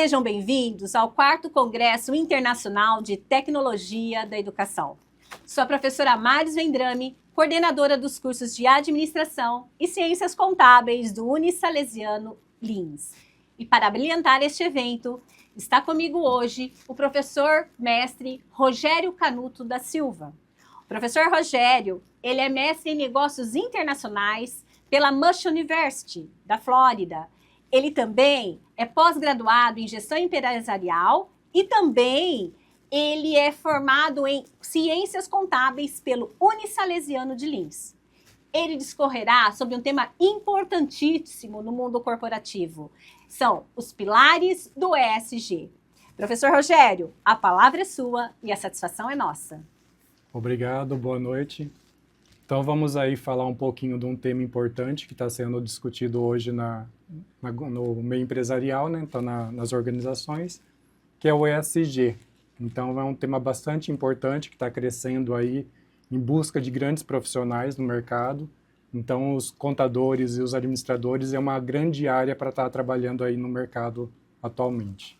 Sejam bem-vindos ao 4º Congresso Internacional de Tecnologia da Educação. Sou a professora Maris Vendrame, coordenadora dos cursos de Administração e Ciências Contábeis do Unisalesiano Lins. E para brilhantar este evento, está comigo hoje o professor mestre Rogério Canuto da Silva. O professor Rogério, ele é mestre em negócios internacionais pela Rush University, da Flórida. Ele também é pós-graduado em gestão empresarial e também ele é formado em ciências contábeis pelo Unisalesiano de Lins. Ele discorrerá sobre um tema importantíssimo no mundo corporativo. São os pilares do ESG. Professor Rogério, a palavra é sua e a satisfação é nossa. Obrigado, boa noite. Então vamos aí falar um pouquinho de um tema importante que está sendo discutido hoje no meio empresarial, né? Então nas organizações, que é o ESG. Então é um tema bastante importante que está crescendo aí em busca de grandes profissionais no mercado. Então os contadores e os administradores é uma grande área para estar trabalhando aí no mercado atualmente.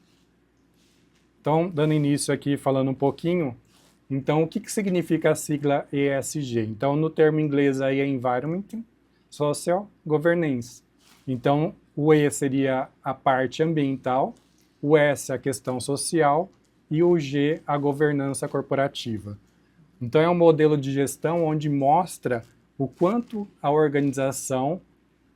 Então, dando início aqui, falando um pouquinho, então o que significa a sigla ESG? Então no termo inglês aí é Environment, Social, Governance. Então o E seria a parte ambiental, o S a questão social e o G a governança corporativa. Então é um modelo de gestão onde mostra o quanto a organização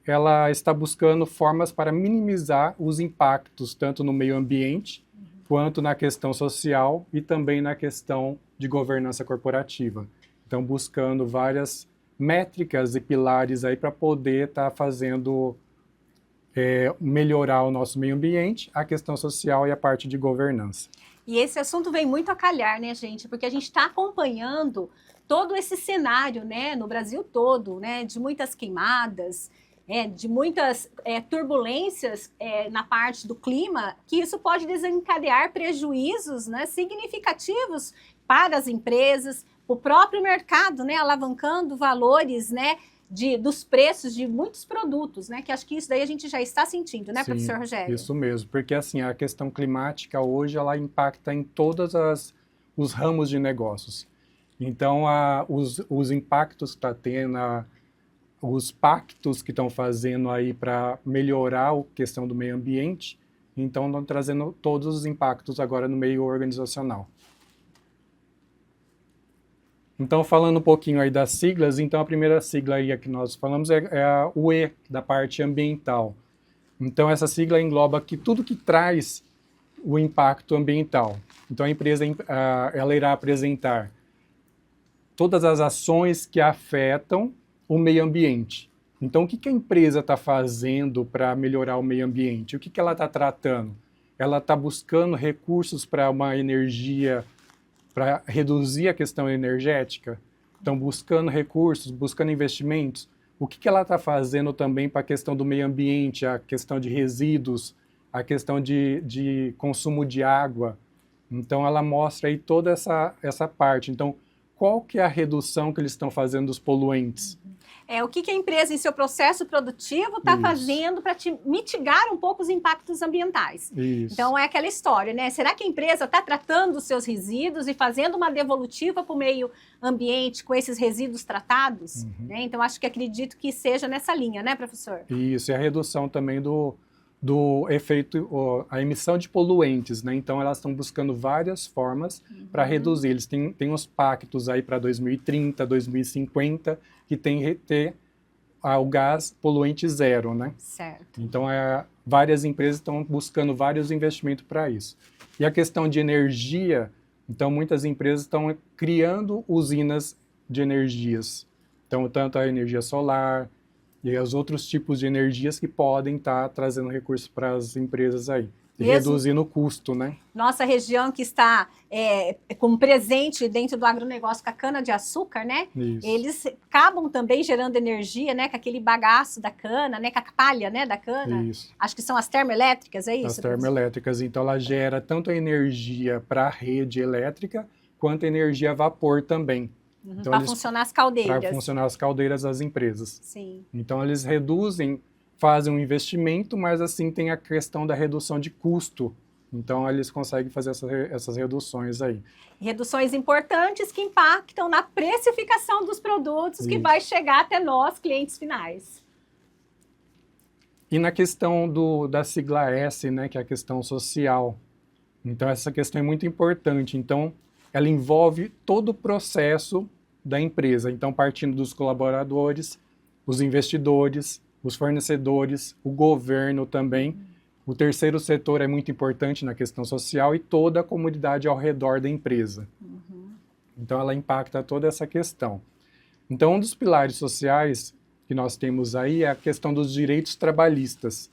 ela está buscando formas para minimizar os impactos tanto no meio ambiente quanto na questão social e também na questão de governança corporativa. Então buscando várias métricas e pilares aí para poder estar fazendo melhorar o nosso meio ambiente, a questão social e a parte de governança. E esse assunto vem muito a calhar, né, gente? Porque a gente está acompanhando todo esse cenário, né, no Brasil todo, né, de muitas queimadas, de muitas turbulências na parte do clima, que isso pode desencadear prejuízos, né, significativos para as empresas, o próprio mercado, né, alavancando valores, né, dos preços de muitos produtos, né? Que acho que isso daí a gente já está sentindo, né, professor Rogério? Isso mesmo, porque assim, a questão climática hoje, ela impacta em todos os ramos de negócios. Então, os impactos que está tendo, os pactos que estão fazendo aí para melhorar a questão do meio ambiente, então estão trazendo todos os impactos agora no meio organizacional. Então, falando um pouquinho aí das siglas, então a primeira sigla aí que nós falamos é o E, da parte ambiental. Então, essa sigla engloba tudo que traz o impacto ambiental. Então, a empresa ela irá apresentar todas as ações que afetam o meio ambiente. Então, o que a empresa está fazendo para melhorar o meio ambiente? O que ela está tratando? Ela está buscando recursos para uma energia para reduzir a questão energética, então buscando recursos, buscando investimentos. O que ela está fazendo também para a questão do meio ambiente, a questão de resíduos, a questão de consumo de água. Então ela mostra aí toda essa parte. Então, qual que é a redução que eles estão fazendo dos poluentes? O que a empresa, em seu processo produtivo, está fazendo para mitigar um pouco os impactos ambientais. Isso. Então, é aquela história, né? Será que a empresa está tratando os seus resíduos e fazendo uma devolutiva para o meio ambiente com esses resíduos tratados? Né? Então, acredito que seja nessa linha, né, professor? Isso, e a redução também do efeito, a emissão de poluentes, né? Então elas estão buscando várias formas para reduzir. Eles têm uns pactos aí para 2030, 2050, que tem que ter o gás poluente zero, né? Certo. Então várias empresas estão buscando vários investimentos para isso. E a questão de energia, então muitas empresas estão criando usinas de energias. Então tanto a energia solar, e os outros tipos de energias que podem estar trazendo recursos para as empresas aí. E reduzindo o custo, né? Nossa região que está como presente dentro do agronegócio com a cana-de-açúcar, né? Isso. Eles acabam também gerando energia, né? Com aquele bagaço da cana, né? Com a palha, né? Da cana. Isso. Acho que são as termoelétricas, é isso? As termoelétricas. Então, ela gera tanto a energia para a rede elétrica, quanto a energia a vapor também. Então, para funcionar as caldeiras. Para funcionar as caldeiras das empresas. Sim. Então, eles reduzem, fazem um investimento, mas assim tem a questão da redução de custo Então, eles conseguem fazer essas reduções aí. Reduções importantes que impactam na precificação dos produtos que vai chegar até nós, clientes finais. E na questão da sigla S, né, que é a questão social. Então, essa questão é muito importante. Então, ela envolve todo o processo da empresa. Então, partindo dos colaboradores, os investidores, os fornecedores, o governo também. O terceiro setor é muito importante na questão social e toda a comunidade ao redor da empresa. Então, ela impacta toda essa questão. Então, um dos pilares sociais que nós temos aí é a questão dos direitos trabalhistas.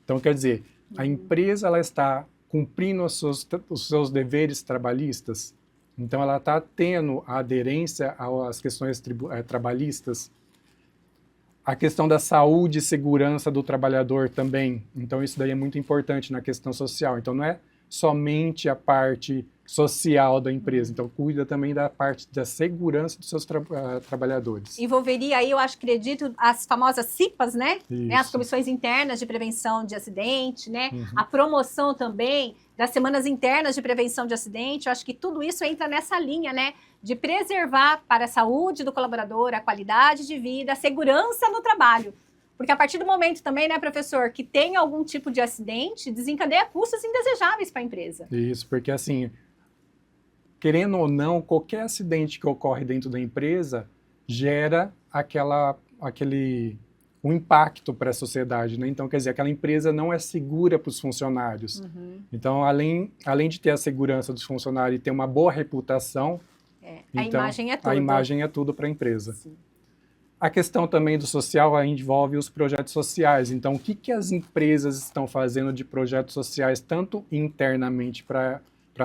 Então, quer dizer, a empresa ela está cumprindo os seus deveres trabalhistas. Então, ela está tendo a aderência às questões trabalhistas. A questão da saúde e segurança do trabalhador também. Então, isso daí é muito importante na questão social. Então, não é somente a parte social da empresa. Então, cuida também da parte da segurança dos seus trabalhadores. Envolveria aí, eu acredito, as famosas CIPAs, né? As comissões internas de prevenção de acidente, né? A promoção também das semanas internas de prevenção de acidente. Eu acho que tudo isso entra nessa linha, né? De preservar para a saúde do colaborador, a qualidade de vida, a segurança no trabalho. Porque a partir do momento também, né, professor, que tem algum tipo de acidente, desencadeia custos indesejáveis para a empresa. Isso, porque assim, querendo ou não, qualquer acidente que ocorre dentro da empresa gera um impacto para a sociedade, né? Então, quer dizer, aquela empresa não é segura para os funcionários. Então, além de ter a segurança dos funcionários e ter uma boa reputação, a imagem é tudo. A imagem é tudo para a empresa. Sim. A questão também do social envolve os projetos sociais. Então, o que as empresas estão fazendo de projetos sociais, tanto internamente para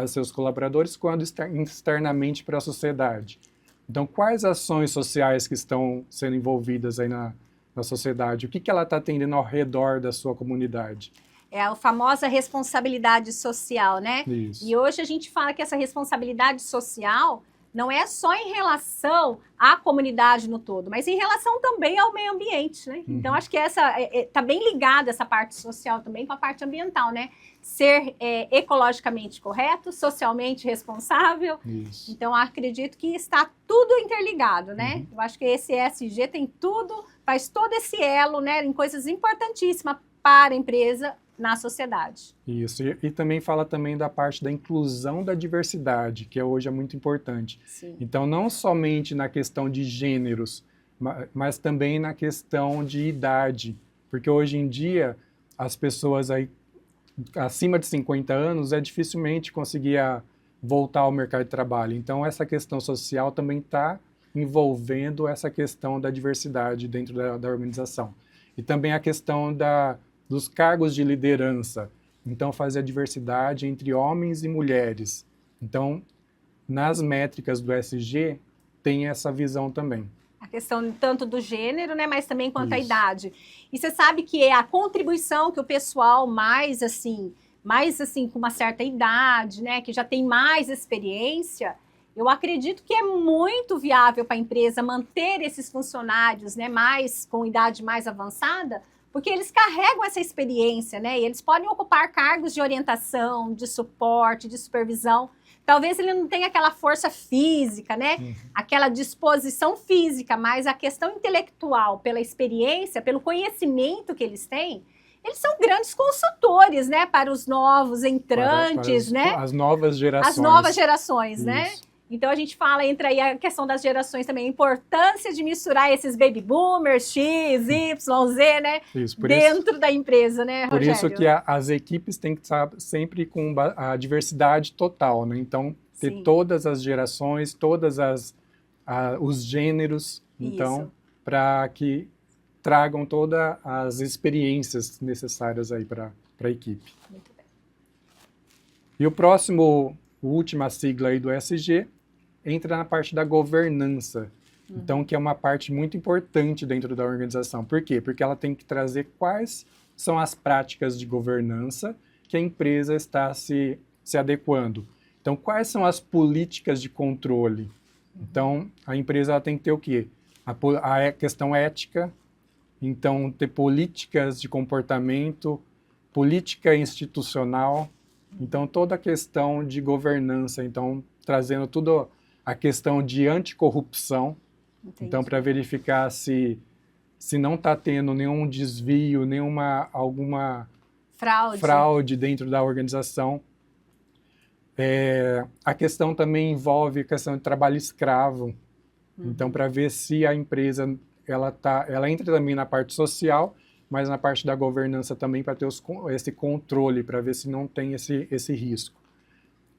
seus colaboradores, quanto externamente para a sociedade? Então, quais ações sociais que estão sendo envolvidas aí na sociedade? O que ela está atendendo ao redor da sua comunidade? É a famosa responsabilidade social, né? Isso. E hoje a gente fala que essa responsabilidade social não é só em relação à comunidade no todo, mas em relação também ao meio ambiente, né? Então, acho que essa está bem ligada, essa parte social também, com a parte ambiental, né? Ser ecologicamente correto, socialmente responsável. Isso. Então, acredito que está tudo interligado, né? Eu acho que esse ESG tem tudo, faz todo esse elo, né? Em coisas importantíssimas para a empresa, na sociedade. Isso, e também fala também da parte da inclusão da diversidade, que hoje é muito importante. Sim. Então, não somente na questão de gêneros, mas também na questão de idade, porque hoje em dia as pessoas aí acima de 50 anos dificilmente conseguia voltar ao mercado de trabalho. Então, essa questão social também está envolvendo essa questão da diversidade dentro da organização. E também a questão dos cargos de liderança. Então, fazer a diversidade entre homens e mulheres. Então, nas métricas do ESG, tem essa visão também. A questão tanto do gênero, né, mas também quanto à idade. E você sabe que é a contribuição que o pessoal mais assim, com uma certa idade, né, que já tem mais experiência, eu acredito que é muito viável para a empresa manter esses funcionários, né, com idade mais avançada, porque eles carregam essa experiência, né? E eles podem ocupar cargos de orientação, de suporte, de supervisão. Talvez ele não tenha aquela força física, né? Aquela disposição física, mas a questão intelectual, pela experiência, pelo conhecimento que eles têm, eles são grandes consultores, né? Para os novos entrantes, né? As novas gerações. As novas gerações, Isso. né? Então, a gente entra aí a questão das gerações também, a importância de misturar esses baby boomers, X, Y, Z, né? Dentro da empresa, né, Rogério? Por isso que as equipes têm que estar sempre com a diversidade total, né? Então, ter todas as gerações, os gêneros, então, para que tragam todas as experiências necessárias aí para a equipe. Muito bem. E a última sigla aí do ESG, entra na parte da governança. Então, que é uma parte muito importante dentro da organização. Por quê? Porque ela tem que trazer quais são as práticas de governança que a empresa está se adequando. Então, quais são as políticas de controle? Então, a empresa ela tem que ter o quê? A questão ética, então, ter políticas de comportamento, política institucional, Então, toda a questão de governança, então, trazendo tudo a questão de anticorrupção, então, para verificar se não está tendo nenhum desvio, alguma fraude dentro da organização. A questão também envolve a questão de trabalho escravo. Então, para ver se a empresa ela entra também na parte social, mas na parte da governança também para ter esse controle, para ver se não tem esse risco.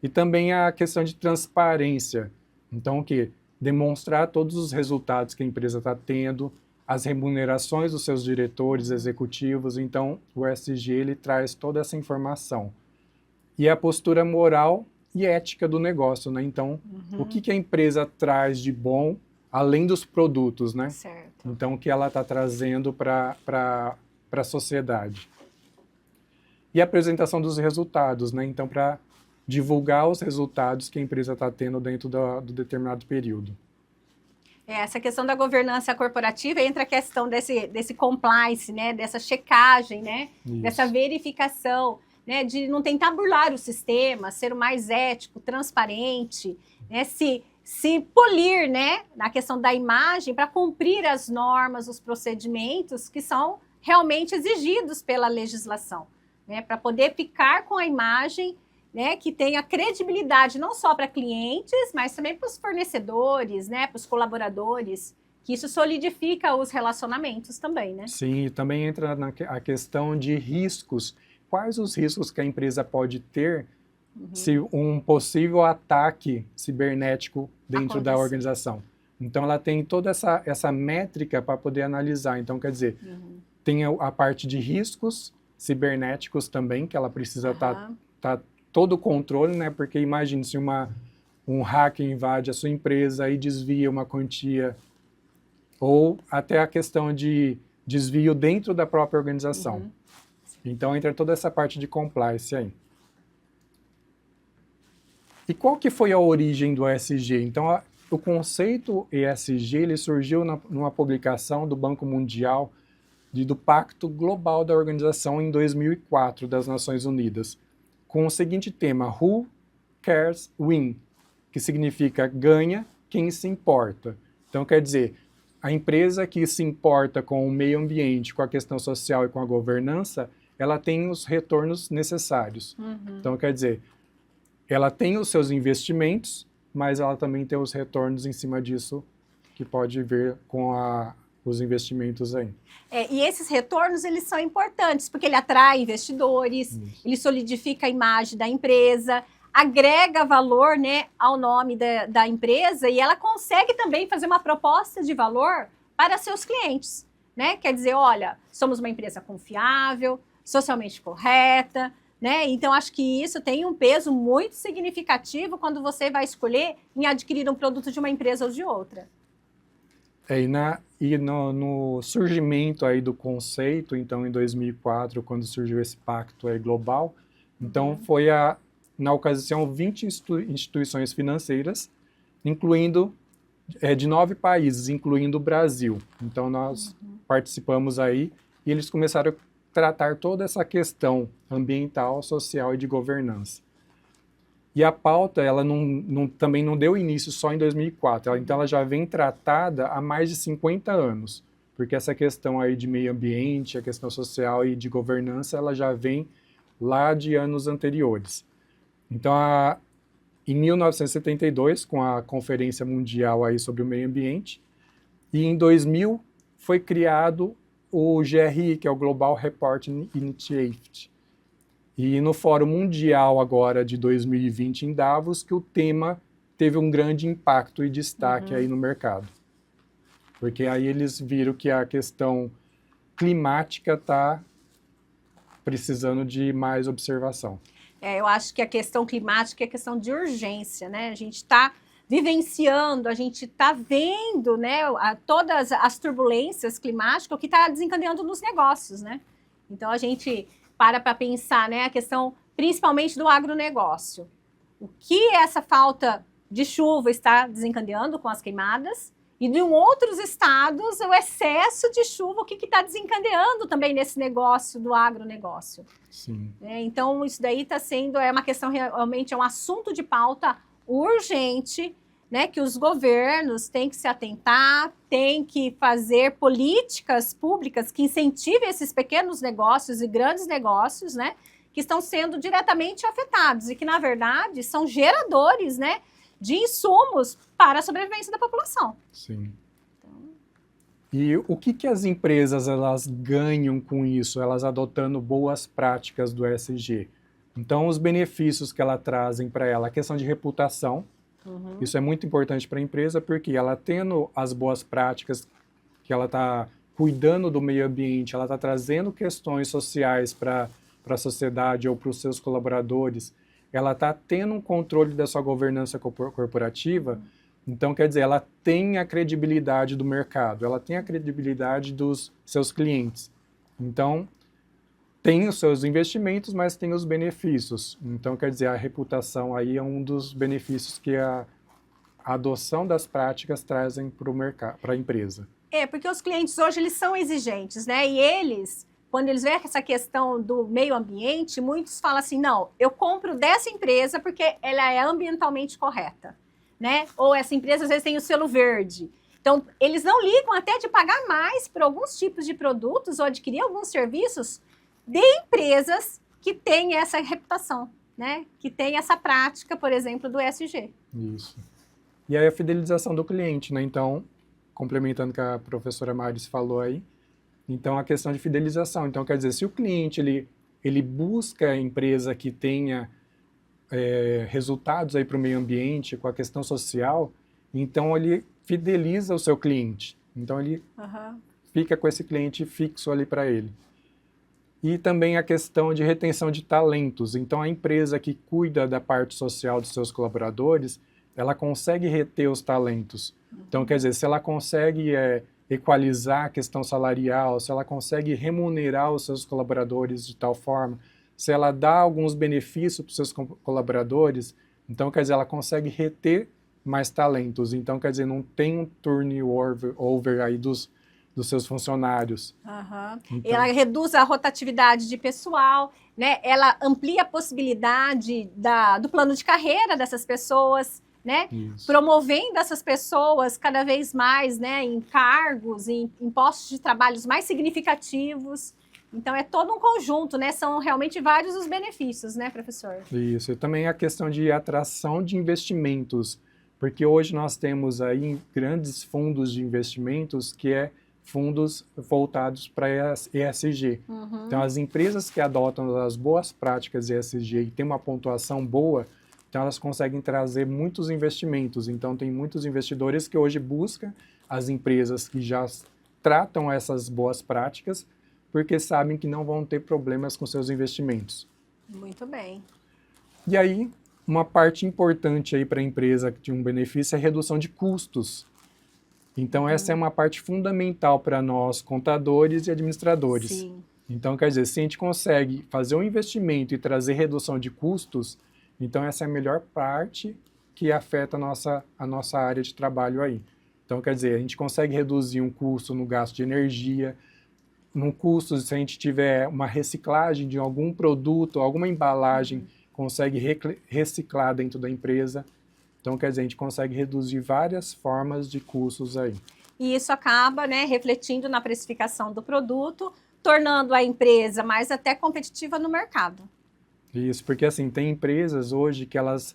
E também a questão de transparência. Então, o quê? Demonstrar todos os resultados que a empresa está tendo, as remunerações dos seus diretores executivos. Então, o ESG ele traz toda essa informação. E a postura moral e ética do negócio, né? Então, o que a empresa traz de bom, além dos produtos, né? Certo. Então, o que ela está trazendo para a sociedade. E a apresentação dos resultados, né? Então, para divulgar os resultados que a empresa está tendo dentro do determinado período. Essa questão da governança corporativa entra a questão desse compliance, né? Dessa checagem, né? Isso. Dessa verificação, né? De não tentar burlar o sistema, ser o mais ético, transparente, né? Se polir, né? Na questão da imagem para cumprir as normas, os procedimentos que são realmente exigidos pela legislação, né? Para poder ficar com a imagem, né, que tenha credibilidade não só para clientes, mas também para os fornecedores, né, para os colaboradores, que isso solidifica os relacionamentos também, né? Sim, e também entra a questão de riscos. Quais os riscos que a empresa pode ter se um possível ataque cibernético dentro da organização? Então, ela tem toda essa métrica para poder analisar. Então, quer dizer, tem a parte de riscos cibernéticos também, que ela precisa estar todo o controle, né? Porque imagine se um hacker invade a sua empresa e desvia uma quantia, ou até a questão de desvio dentro da própria organização. Então, entra toda essa parte de compliance aí. E qual que foi a origem do ESG? Então, o conceito ESG ele surgiu numa publicação do Banco Mundial do Pacto Global da Organização em 2004, das Nações Unidas, com o seguinte tema, Who Cares Win, que significa ganha quem se importa. Então, quer dizer, a empresa que se importa com o meio ambiente, com a questão social e com a governança, ela tem os retornos necessários. Então, quer dizer, ela tem os seus investimentos, mas ela também tem os retornos em cima disso que pode ver com os investimentos aí. E esses retornos, eles são importantes, porque ele atrai investidores, ele solidifica a imagem da empresa, agrega valor, né, ao nome da empresa e ela consegue também fazer uma proposta de valor para seus clientes, né? Quer dizer, olha, somos uma empresa confiável, socialmente correta, né? Então, acho que isso tem um peso muito significativo quando você vai escolher em adquirir um produto de uma empresa ou de outra. E no surgimento aí do conceito, então, em 2004, quando surgiu esse pacto aí global, então foi na ocasião 20 instituições financeiras, incluindo de 9 países, incluindo o Brasil. Então, nós participamos aí e eles começaram a tratar toda essa questão ambiental, social e de governança. E a pauta, ela também não deu início só em 2004, então ela já vem tratada há mais de 50 anos, porque essa questão aí de meio ambiente, a questão social e de governança, ela já vem lá de anos anteriores. Então, em 1972, com a Conferência Mundial aí sobre o Meio Ambiente, e em 2000 foi criado o GRI, que é o Global Reporting Initiative. E no Fórum Mundial agora de 2020 em Davos, que o tema teve um grande impacto e destaque aí no mercado. Porque aí eles viram que a questão climática está precisando de mais observação. Eu acho que a questão climática é questão de urgência, né? A gente está vivenciando, a gente está vendo, né, todas as turbulências climáticas, o que está desencadeando nos negócios, né? Então, a gente para pensar, né, a questão principalmente do agronegócio. O que essa falta de chuva está desencadeando com as queimadas E em outros estados, o excesso de chuva, o que está desencadeando também nesse negócio do agronegócio. Sim. Então, isso daí está sendo uma questão, realmente, é um assunto de pauta urgente, né, que os governos têm que se atentar, têm que fazer políticas públicas que incentivem esses pequenos negócios e grandes negócios, né, que estão sendo diretamente afetados e que, na verdade, são geradores, né, de insumos para a sobrevivência da população. Sim. E o que as empresas elas ganham com isso, elas adotando boas práticas do ESG? Então, os benefícios que ela trazem para ela, a questão de reputação, isso é muito importante para a empresa, porque ela tendo as boas práticas, que ela está cuidando do meio ambiente, ela está trazendo questões sociais para a sociedade ou para os seus colaboradores, ela está tendo um controle da sua governança corporativa, então, quer dizer, ela tem a credibilidade do mercado, ela tem a credibilidade dos seus clientes. Então, tem os seus investimentos, mas tem os benefícios. Então, quer dizer, a reputação aí é um dos benefícios que a adoção das práticas trazem para o mercado, para a empresa. Porque os clientes hoje, eles são exigentes, né? E eles, quando eles veem essa questão do meio ambiente, muitos falam assim, não, eu compro dessa empresa porque ela é ambientalmente correta, né? Ou essa empresa, às vezes, tem o selo verde. Então, eles não ligam até de pagar mais por alguns tipos de produtos ou adquirir alguns serviços de empresas que têm essa reputação, né? Que têm essa prática, por exemplo, do ESG. Isso. E aí a fidelização do cliente, né? Então, complementando o que a professora Maris falou aí, então a questão de fidelização. Então, quer dizer, se o cliente ele busca a empresa que tenha resultados aí para o meio ambiente, com a questão social, então ele fideliza o seu cliente. Então, ele fica com esse cliente fixo ali para ele. E também a questão de retenção de talentos. Então, a empresa que cuida da parte social dos seus colaboradores, ela consegue reter os talentos. Então, quer dizer, se ela consegue equalizar a questão salarial, se ela consegue remunerar os seus colaboradores de tal forma, se ela dá alguns benefícios para os seus colaboradores, então, quer dizer, ela consegue reter mais talentos. Então, quer dizer, não tem um turnover aí dos seus funcionários. Então, ela reduz a rotatividade de pessoal, né? Ela amplia a possibilidade do plano de carreira dessas pessoas, né? Isso. Promovendo essas pessoas cada vez mais, né, em cargos, em postos de trabalhos mais significativos. Então, é todo um conjunto, né? São realmente vários os benefícios, né, professor? Isso. E também a questão de atração de investimentos, porque hoje nós temos aí grandes fundos de investimentos que fundos voltados para ESG. Então, as empresas que adotam as boas práticas ESG e têm uma pontuação boa, então elas conseguem trazer muitos investimentos. Então, tem muitos investidores que hoje buscam as empresas que já tratam essas boas práticas, porque sabem que não vão ter problemas com seus investimentos. Muito bem. E aí, uma parte importante aí para a empresa que tinha um benefício é a redução de custos. Então, essa é uma parte fundamental para nós, contadores e administradores. Sim. Então, quer dizer, se a gente consegue fazer um investimento e trazer redução de custos, então essa é a melhor parte que afeta a nossa área de trabalho aí. Então, quer dizer, a gente consegue reduzir um custo no gasto de energia, no custo, se a gente tiver uma reciclagem de algum produto, alguma embalagem, consegue reciclar dentro da empresa. Então, quer dizer, a gente consegue reduzir várias formas de custos aí. E isso acaba, né, refletindo na precificação do produto, tornando a empresa mais até competitiva no mercado. Isso, porque assim, tem empresas hoje que elas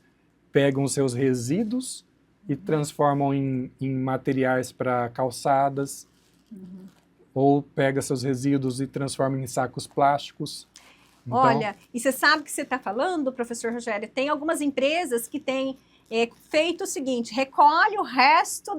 pegam os seus resíduos e transformam em materiais para calçadas, ou pega seus resíduos e transforma em sacos plásticos. Então, olha, e você sabe que você está falando, professor Rogério, tem algumas empresas que têm feito o seguinte, recolhe o resto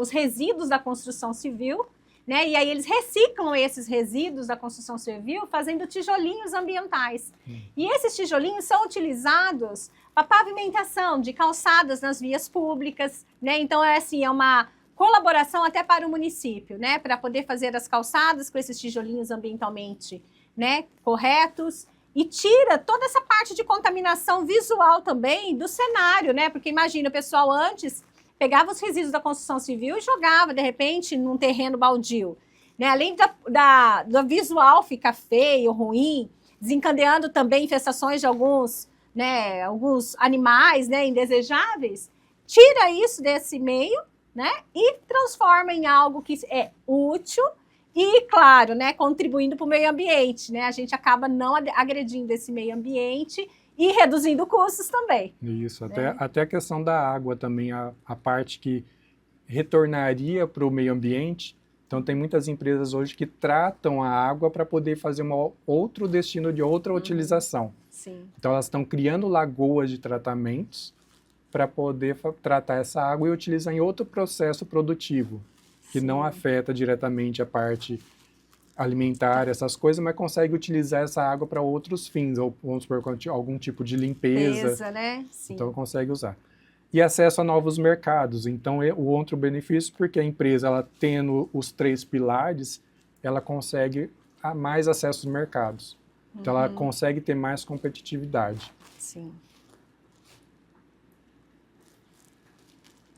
os resíduos da construção civil, né? E aí eles reciclam esses resíduos da construção civil fazendo tijolinhos ambientais. E esses tijolinhos são utilizados para pavimentação de calçadas nas vias públicas, né? Então, é uma colaboração até para o município, né? Para poder fazer as calçadas com esses tijolinhos ambientalmente, né, corretos. E tira toda essa parte de contaminação visual também do cenário, né? Porque imagina, o pessoal antes pegava os resíduos da construção civil e jogava, de repente, num terreno baldio. Né? Além do visual ficar feio, ruim, desencadeando também infestações de alguns animais, né, indesejáveis, tira isso desse meio, né, e transforma em algo que é útil e, claro, né, contribuindo para o meio ambiente. Né? A gente acaba não agredindo esse meio ambiente e reduzindo custos também. Isso, Né? até a questão da água também, a parte que retornaria para o meio ambiente. Então, tem muitas empresas hoje que tratam a água para poder fazer outro destino de outra utilização. Sim. Então, elas estão criando lagoas de tratamentos para poder tratar essa água e utilizar em outro processo produtivo, que não afeta diretamente a parte alimentar, essas coisas, mas consegue utilizar essa água para outros fins, ou vamos supor, algum tipo de limpeza. Né? Sim. Então, consegue usar. E acesso a novos mercados. Então, o outro benefício, porque a empresa, ela tendo os 3 pilares, ela consegue mais acesso aos mercados. Então, ela consegue ter mais competitividade. Sim.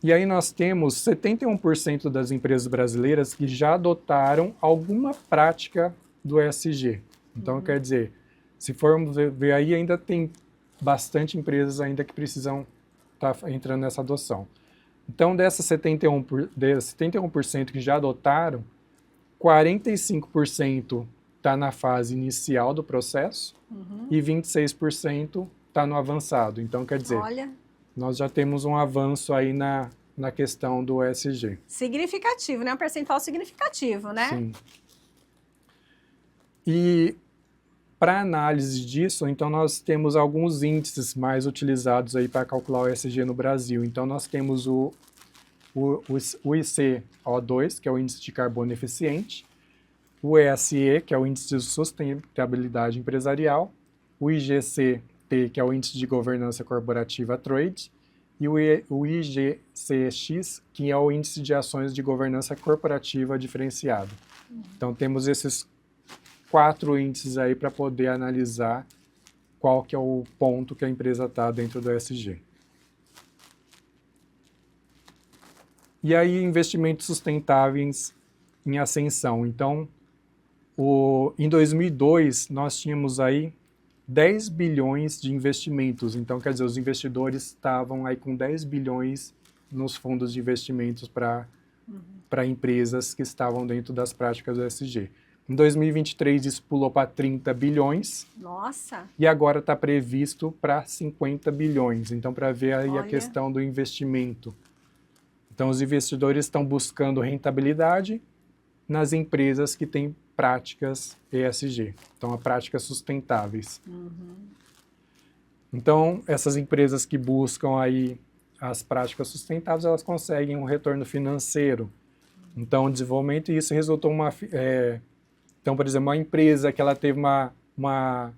E aí nós temos 71% das empresas brasileiras que já adotaram alguma prática do ESG. Então, quer dizer, se formos ver aí, ainda tem bastante empresas ainda que precisam estar entrando nessa adoção. Então, dessas 71% que já adotaram, 45% está na fase inicial do processo e 26% está no avançado. Então, quer dizer, nós já temos um avanço aí na questão do ESG. Significativo, né? Um percentual significativo, né? Sim. E para análise disso, então nós temos alguns índices mais utilizados aí para calcular o ESG no Brasil. Então nós temos o ICO2, que é o Índice de Carbono Eficiente, o ESE, que é o Índice de Sustentabilidade Empresarial, o IGCT, que é o Índice de Governança Corporativa Trade, e o IGCX, que é o Índice de Ações de Governança Corporativa Diferenciado. Então temos esses 4 índices aí para poder analisar qual que é o ponto que a empresa está dentro do ESG. E aí, investimentos sustentáveis em ascensão. Então, em 2002, nós tínhamos aí 10 bilhões de investimentos. Então, quer dizer, os investidores estavam aí com 10 bilhões nos fundos de investimentos para empresas que estavam dentro das práticas do ESG. Em 2023, isso pulou para 30 bilhões. Nossa! E agora está previsto para 50 bilhões. Então, para ver aí a questão do investimento. Então, os investidores estão buscando rentabilidade nas empresas que têm práticas ESG. Então, práticas sustentáveis. Então, essas empresas que buscam aí as práticas sustentáveis, elas conseguem um retorno financeiro. Então, o desenvolvimento, e isso resultou então, por exemplo, uma empresa que ela teve uma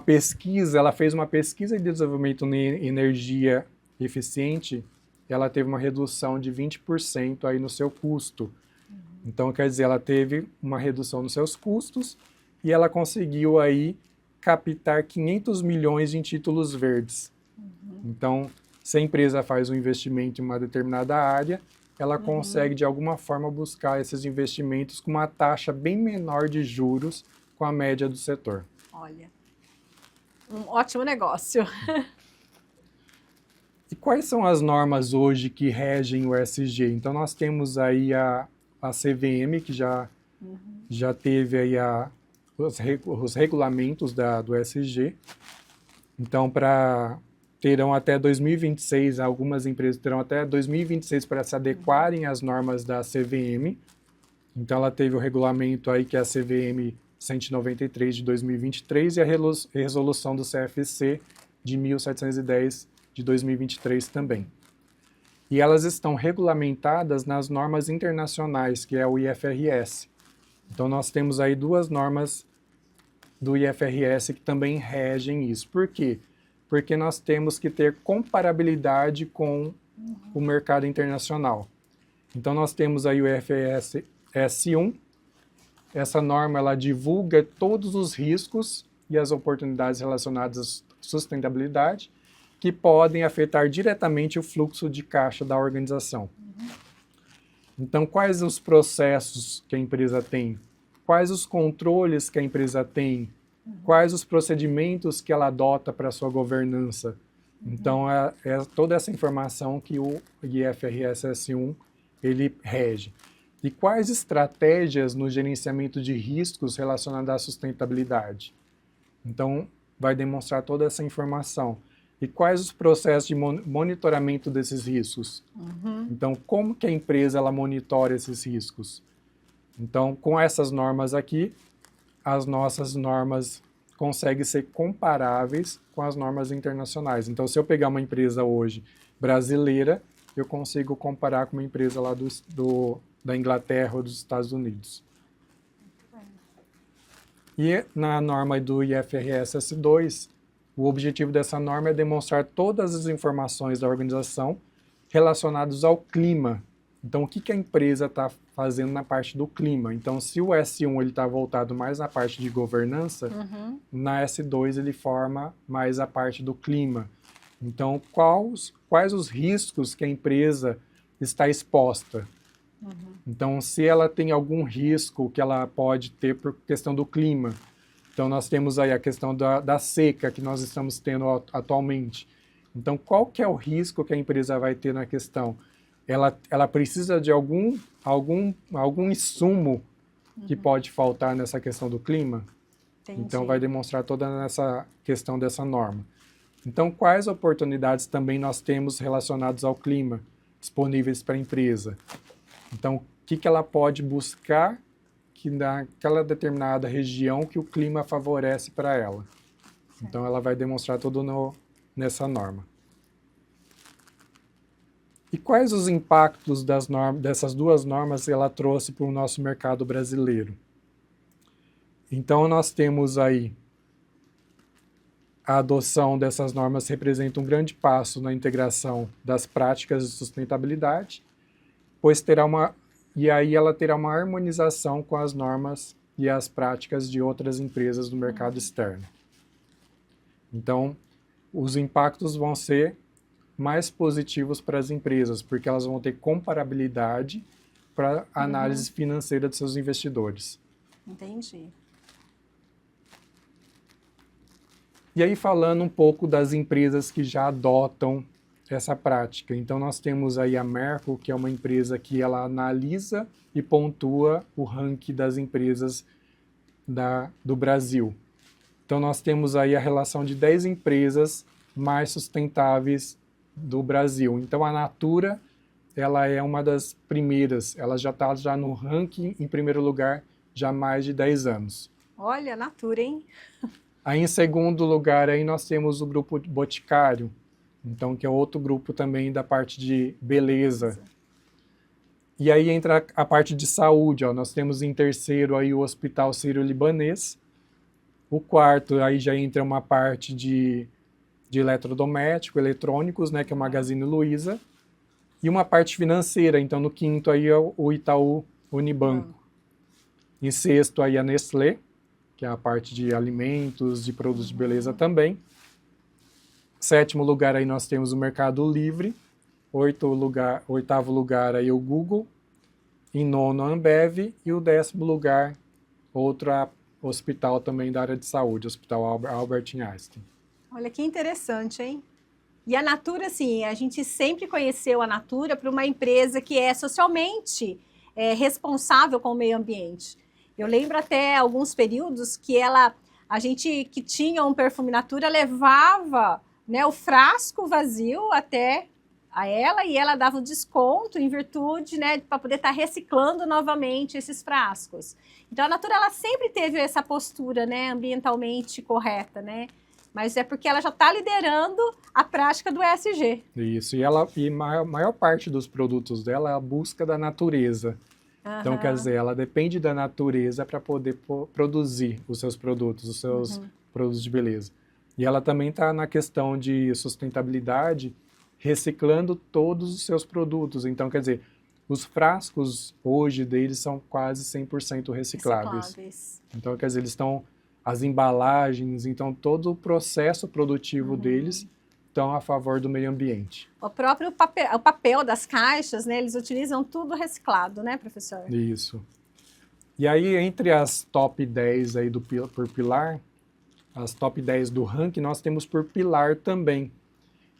pesquisa, ela fez uma pesquisa de desenvolvimento em energia eficiente, ela teve uma redução de 20% aí no seu custo. Então, quer dizer, ela teve uma redução nos seus custos e ela conseguiu aí captar 500 milhões em títulos verdes. Então, se a empresa faz um investimento em uma determinada área, ela consegue, de alguma forma, buscar esses investimentos com uma taxa bem menor de juros com a média do setor. Olha, um ótimo negócio. E quais são as normas hoje que regem o ESG? Então, nós temos aí a CVM, que já teve aí os regulamentos do ESG. Então, terão até 2026, algumas empresas terão até 2026 para se adequarem às normas da CVM. Então, ela teve o regulamento aí, que é a CVM 193 de 2023 e a resolução do CFC de 1710 de 2023 também. E elas estão regulamentadas nas normas internacionais, que é o IFRS. Então, nós temos aí 2 normas do IFRS que também regem isso. Por quê? Porque nós temos que ter comparabilidade com o mercado internacional. Então, nós temos aí o IFRS S1. Essa norma, ela divulga todos os riscos e as oportunidades relacionadas à sustentabilidade. que podem afetar diretamente o fluxo de caixa da organização. Então, quais os processos que a empresa tem? Quais os controles que a empresa tem? Quais os procedimentos que ela adota para a sua governança? Então, é toda essa informação que o IFRS S1 ele rege. E quais estratégias no gerenciamento de riscos relacionados à sustentabilidade? Então, vai demonstrar toda essa informação. E quais os processos de monitoramento desses riscos? Então, como que a empresa ela monitora esses riscos? Então, com essas normas aqui, as nossas normas conseguem ser comparáveis com as normas internacionais. Então, se eu pegar uma empresa hoje brasileira, eu consigo comparar com uma empresa lá da Inglaterra ou dos Estados Unidos. E na norma do IFRS S2, o objetivo dessa norma é demonstrar todas as informações da organização relacionadas ao clima. Então, o que a empresa está fazendo na parte do clima? Então, se o S1 está voltado mais na parte de governança, na S2 ele forma mais a parte do clima. Então, quais os riscos que a empresa está exposta? Então, se ela tem algum risco que ela pode ter por questão do clima. Então, nós temos aí a questão da seca que nós estamos tendo atualmente. Então, qual que é o risco que a empresa vai ter na questão? Ela precisa de algum insumo que pode faltar nessa questão do clima? Entendi. Então, vai demonstrar toda essa questão dessa norma. Então, quais oportunidades também nós temos relacionadas ao clima disponíveis para a empresa? Então, o que ela pode buscar que naquela determinada região que o clima favorece para ela? Certo. Então, ela vai demonstrar tudo nessa norma. E quais os impactos dessas duas normas ela trouxe para o nosso mercado brasileiro? Então, nós temos aí a adoção dessas normas representa um grande passo na integração das práticas de sustentabilidade, pois ela terá uma harmonização com as normas e as práticas de outras empresas do mercado externo. Então, os impactos vão ser mais positivos para as empresas, porque elas vão ter comparabilidade para a análise financeira de seus investidores. Entendi. E aí, falando um pouco das empresas que já adotam essa prática. Então, nós temos aí a Merco, que é uma empresa que ela analisa e pontua o ranking das empresas do Brasil. Então, nós temos aí a relação de 10 empresas mais sustentáveis do Brasil. Então, a Natura, ela é uma das primeiras. Ela já está no ranking, em primeiro lugar, já há mais de 10 anos. Olha, Natura, hein? Aí, em segundo lugar, aí nós temos o Grupo Boticário, então, que é outro grupo também da parte de beleza. E aí entra a parte de saúde, ó. Nós temos em terceiro aí o Hospital Sírio-Libanês. O quarto, aí já entra uma parte de eletrodoméstico, eletrônicos, né, que é o Magazine Luiza. E uma parte financeira, então no quinto aí é o Itaú Unibanco. Em sexto aí a Nestlé, que é a parte de alimentos, de produtos de beleza também. Sétimo lugar aí nós temos o Mercado Livre. Oitavo lugar aí o Google. Em nono a Ambev. E o 10º lugar, outro hospital também da área de saúde, Hospital Albert Einstein. Olha que interessante, hein? E a Natura, assim, a gente sempre conheceu a Natura por uma empresa que é socialmente responsável com o meio ambiente. Eu lembro até alguns períodos que a gente que tinha um perfume Natura levava, né, o frasco vazio até a ela e ela dava um desconto em virtude, né, para poder estar reciclando novamente esses frascos. Então a Natura ela sempre teve essa postura, né, ambientalmente correta, né? Mas é porque ela já está liderando a prática do ESG. Isso, e a maior parte dos produtos dela é a busca da natureza. Então, quer dizer, ela depende da natureza para poder produzir os seus produtos, os seus produtos de beleza. E ela também está na questão de sustentabilidade, reciclando todos os seus produtos. Então, quer dizer, os frascos hoje deles são quase 100% recicláveis. Então, quer dizer, eles estão... As embalagens, então todo o processo produtivo deles estão a favor do meio ambiente. O próprio papel das caixas, né? Eles utilizam tudo reciclado, né, professor? Isso. E aí, entre as top 10 aí por pilar, as top 10 do ranking, nós temos por pilar também.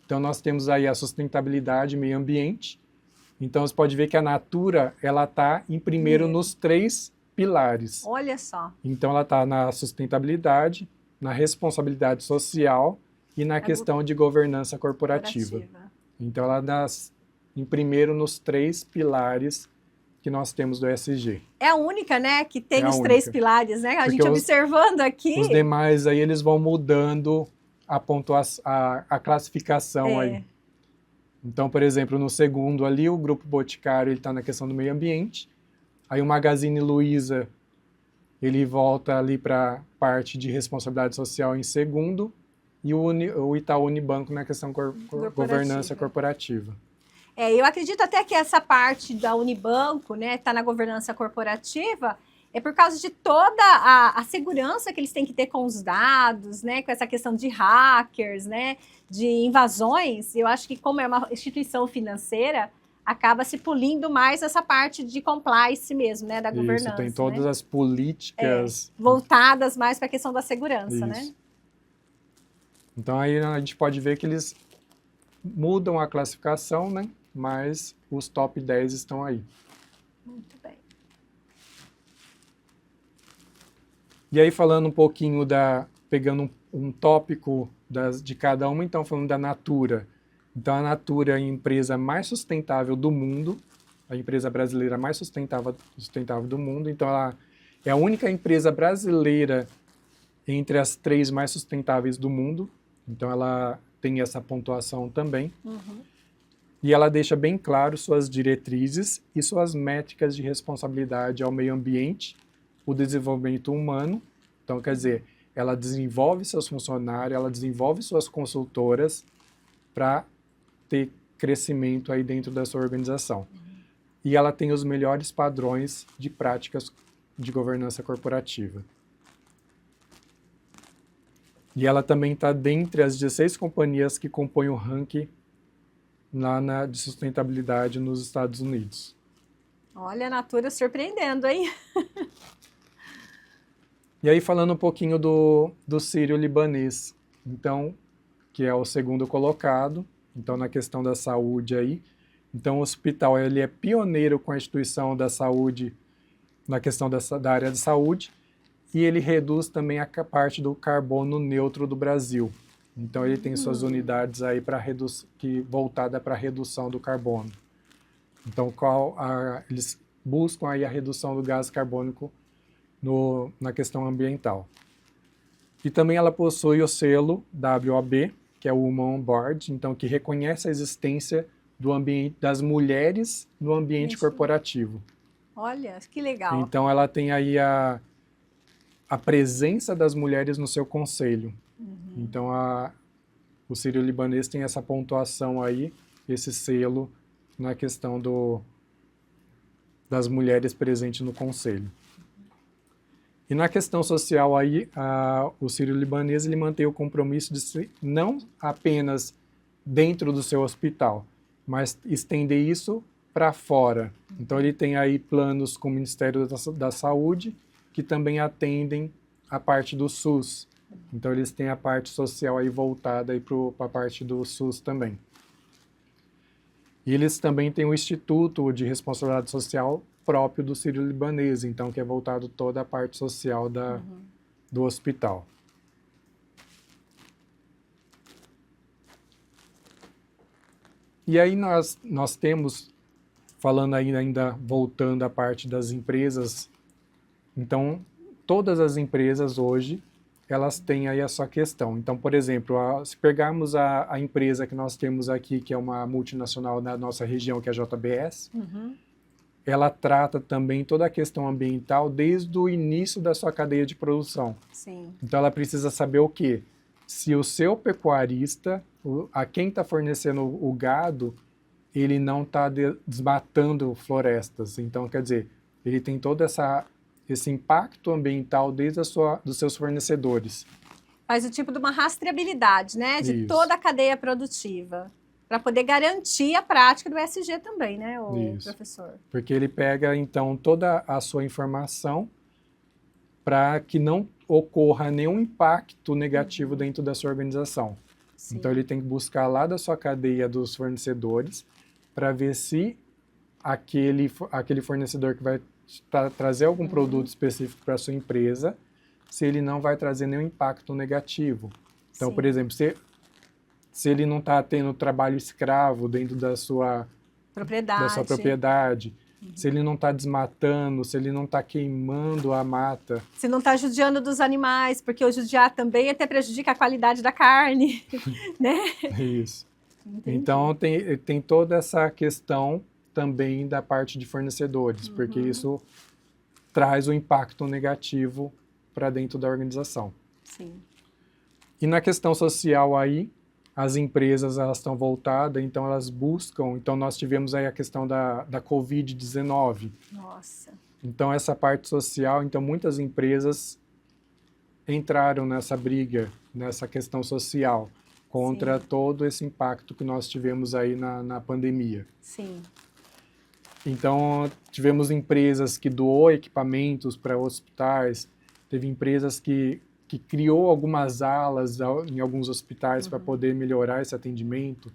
Então, nós temos aí a sustentabilidade e meio ambiente. Então, você pode ver que a Natura, ela está em primeiro nos 3 pilares. Olha só. Então, ela está na sustentabilidade, na responsabilidade social e na questão de governança corporativa. Então, ela está em primeiro nos 3 pilares que nós temos do ESG. É a única, né, que tem os 3 pilares, né? A gente observando aqui. Os demais aí, eles vão mudando a classificação aí. Então, por exemplo, no segundo ali, o Grupo Boticário está na questão do meio ambiente. Aí o Magazine Luiza, ele volta ali para a parte de responsabilidade social em segundo. E o Itaú Unibanco na questão governança corporativa. Eu acredito até que essa parte da Unibanco, né, tá na governança corporativa, é por causa de toda a segurança que eles têm que ter com os dados, né, com essa questão de hackers, né, de invasões. Eu acho que como é uma instituição financeira, acaba se polindo mais essa parte de compliance mesmo, né, da governança. Isso, tem todas as políticas voltadas mais para a questão da segurança, né? Então aí a gente pode ver que eles mudam a classificação, né? Mas os top 10 estão aí. Muito bem. E aí falando um pouquinho pegando um tópico de cada uma, então falando da Natura. Então a Natura é a empresa mais sustentável do mundo, a empresa brasileira mais sustentável do mundo, então ela é a única empresa brasileira entre as 3 mais sustentáveis do mundo, então ela tem essa pontuação também. E ela deixa bem claro suas diretrizes e suas métricas de responsabilidade ao meio ambiente, o desenvolvimento humano. Então, quer dizer, ela desenvolve seus funcionários, ela desenvolve suas consultoras para ter crescimento aí dentro da sua organização. E ela tem os melhores padrões de práticas de governança corporativa. E ela também está dentre as 16 companhias que compõem o ranking de sustentabilidade nos Estados Unidos. Olha, a Natura surpreendendo, hein? E aí falando um pouquinho do Sírio-Libanês, então, que é o segundo colocado, então na questão da saúde aí. Então o hospital ele é pioneiro com a instituição da saúde na questão da área de saúde e ele reduz também a parte do carbono neutro do Brasil. Então ele tem suas unidades aí voltada para a redução do carbono. Então eles buscam aí a redução do gás carbônico na questão ambiental. E também ela possui o selo WOB, que é o Woman on Board, então que reconhece a existência das mulheres no ambiente corporativo. Olha, que legal. Então ela tem aí a presença das mulheres no seu conselho. Então o Sírio-Libanês tem essa pontuação aí, esse selo na questão das mulheres presentes no conselho. E na questão social aí, o Sírio-Libanês ele mantém o compromisso de não apenas dentro do seu hospital, mas estender isso para fora. Então ele tem aí planos com o Ministério da Saúde, que também atendem a parte do SUS. Então eles têm a parte social aí voltada aí para a parte do SUS também. E eles também têm o Instituto de Responsabilidade Social próprio do Sírio-Libanês, então que é voltado toda a parte social do hospital. E aí nós temos, falando ainda voltando à parte das empresas, então todas as empresas hoje, elas têm aí a sua questão. Então, por exemplo, se pegarmos a empresa que nós temos aqui, que é uma multinacional da nossa região, que é a JBS, ela trata também toda a questão ambiental desde o início da sua cadeia de produção. Sim. Então, ela precisa saber o quê? Se o seu pecuarista, a quem está fornecendo o gado, ele não está desmatando florestas. Então, quer dizer, ele tem todo esse impacto ambiental desde dos seus fornecedores. Faz o tipo de uma rastreabilidade, né? De Isso. toda a cadeia produtiva. Para poder garantir a prática do ESG também, né, Isso. professor? Porque ele pega, então, toda a sua informação para que não ocorra nenhum impacto negativo dentro da sua organização. Sim. Então, ele tem que buscar lá da sua cadeia dos fornecedores para ver se aquele fornecedor que vai trazer algum produto específico para a sua empresa, se ele não vai trazer nenhum impacto negativo. Então, Sim. por exemplo, se ele não está tendo trabalho escravo dentro da sua propriedade, se ele não está desmatando, se ele não está queimando a mata. Se não está judiando dos animais, porque o judiar também até prejudica a qualidade da carne, né? Isso. Entendi. Então, tem toda essa questão também da parte de fornecedores, porque isso traz um impacto negativo para dentro da organização. Sim. E na questão social aí, as empresas elas estão voltadas, então elas buscam, então nós tivemos aí a questão da Covid-19. Nossa. Então essa parte social, então muitas empresas entraram nessa briga, nessa questão social, contra todo esse impacto que nós tivemos aí na pandemia. Sim. Então tivemos empresas que doou equipamentos para hospitais, teve empresas que criou algumas alas em alguns hospitais para poder melhorar esse atendimento.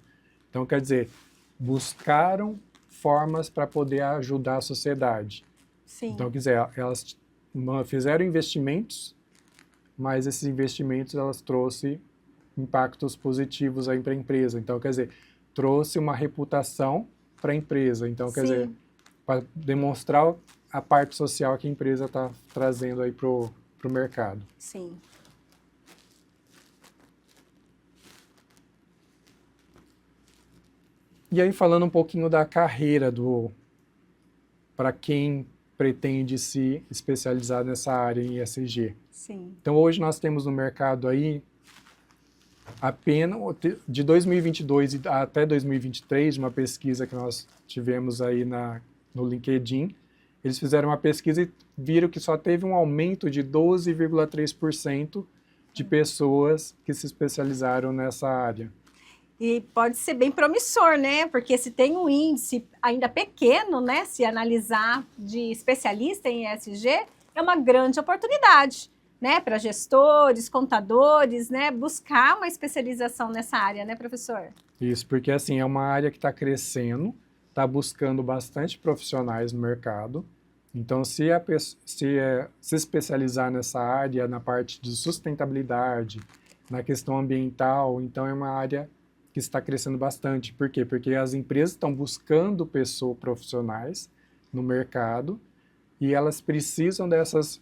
Então, quer dizer, buscaram formas para poder ajudar a sociedade. Sim. Então, quer dizer, elas fizeram investimentos, mas esses investimentos elas trouxeram impactos positivos aí para a empresa. Então, quer dizer, trouxe uma reputação para a empresa. Então, quer dizer, para demonstrar a parte social que a empresa está trazendo aí para o mercado. Sim. E aí falando um pouquinho da carreira para quem pretende se especializar nessa área em ESG. Sim. Então hoje nós temos no mercado aí apenas de 2022 até 2023, de uma pesquisa que nós tivemos aí no LinkedIn, eles fizeram uma pesquisa e viram que só teve um aumento de 12,3% de pessoas que se especializaram nessa área. E pode ser bem promissor, né? Porque se tem um índice ainda pequeno, né? Se analisar de especialista em ESG, é uma grande oportunidade, né? Para gestores, contadores, né? Buscar uma especialização nessa área, né, professor? Isso, porque assim, é uma área que está crescendo, está buscando bastante profissionais no mercado. Então, se especializar nessa área, na parte de sustentabilidade, na questão ambiental, então é uma área que está crescendo bastante. Por quê? Porque as empresas estão buscando profissionais no mercado e elas precisam dessas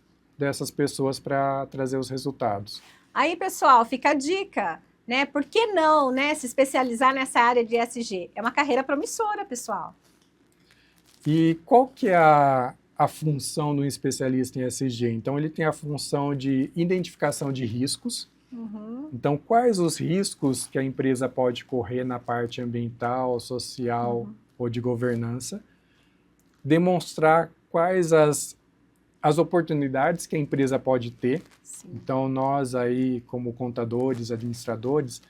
pessoas para trazer os resultados. Aí, pessoal, fica a dica, né? Por que não, né, se especializar nessa área de ESG? É uma carreira promissora, pessoal. E qual que é a função do especialista em ESG? Então, ele tem a função de identificação de riscos. Então, quais os riscos que a empresa pode correr na parte ambiental, social ou de governança? Demonstrar quais as oportunidades que a empresa pode ter. Sim. Então, nós aí, como contadores, administradores,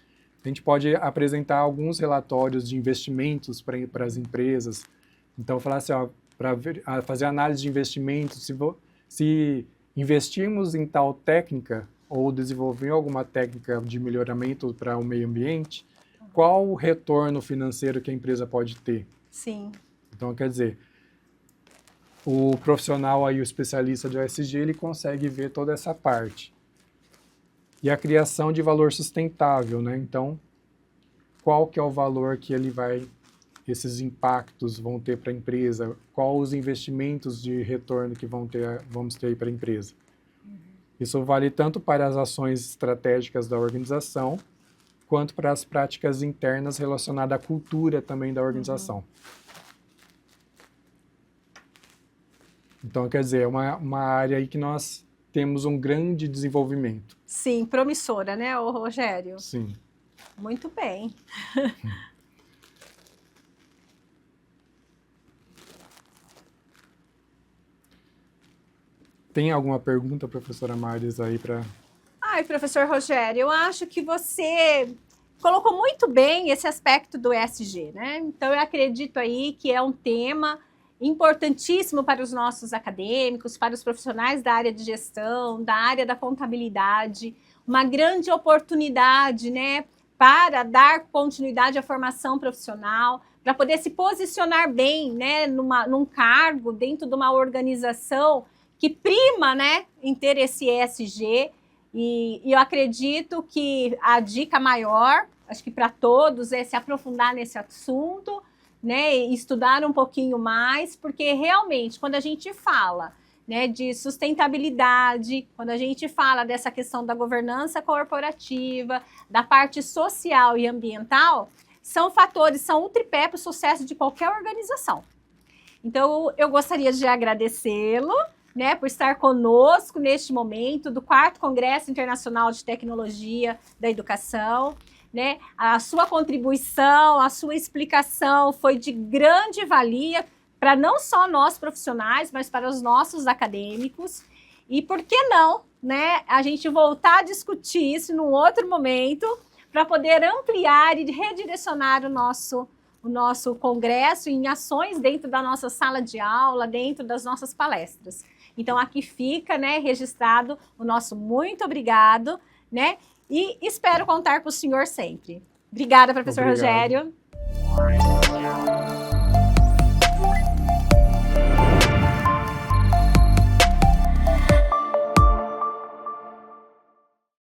a gente pode apresentar alguns relatórios de investimentos para as empresas. Então, falar assim, para fazer análise de investimentos, se investirmos em tal técnica ou desenvolver alguma técnica de melhoramento para o meio ambiente, qual o retorno financeiro que a empresa pode ter? Sim. Então, quer dizer, o profissional aí, o especialista de ESG, ele consegue ver toda essa parte. E a criação de valor sustentável, né? Então, qual que é o valor que esses impactos vão ter para a empresa? Quais os investimentos de retorno que vamos ter para a empresa? Isso vale tanto para as ações estratégicas da organização, quanto para as práticas internas relacionadas à cultura também da organização. Então, quer dizer, é uma área aí que nós temos um grande desenvolvimento. Sim, promissora, né, ô Rogério? Sim. Muito bem. Tem alguma pergunta, professora Maris, aí para... Ai, professor Rogério, eu acho que você colocou muito bem esse aspecto do ESG, né? Então, eu acredito aí que é um tema importantíssimo para os nossos acadêmicos, para os profissionais da área de gestão, da área da contabilidade, uma grande oportunidade, né, para dar continuidade à formação profissional, para poder se posicionar bem, né, num cargo dentro de uma organização que prima, né, em ter esse ESG. E eu acredito que a dica maior, acho que para todos, é se aprofundar nesse assunto, né, e estudar um pouquinho mais, porque realmente, quando a gente fala, né, de sustentabilidade, quando a gente fala dessa questão da governança corporativa, da parte social e ambiental, são fatores, são o tripé para o sucesso de qualquer organização. Então, eu gostaria de agradecê-lo, né, por estar conosco neste momento do 4º Congresso Internacional de Tecnologia da Educação. Né? A sua contribuição, a sua explicação foi de grande valia para não só nós profissionais, mas para os nossos acadêmicos. E por que não, né, a gente voltar a discutir isso num outro momento para poder ampliar e redirecionar o nosso congresso em ações dentro da nossa sala de aula, dentro das nossas palestras. Então, aqui fica, né, registrado o nosso muito obrigado, né? E espero contar com o senhor sempre. Obrigada, professor Rogério.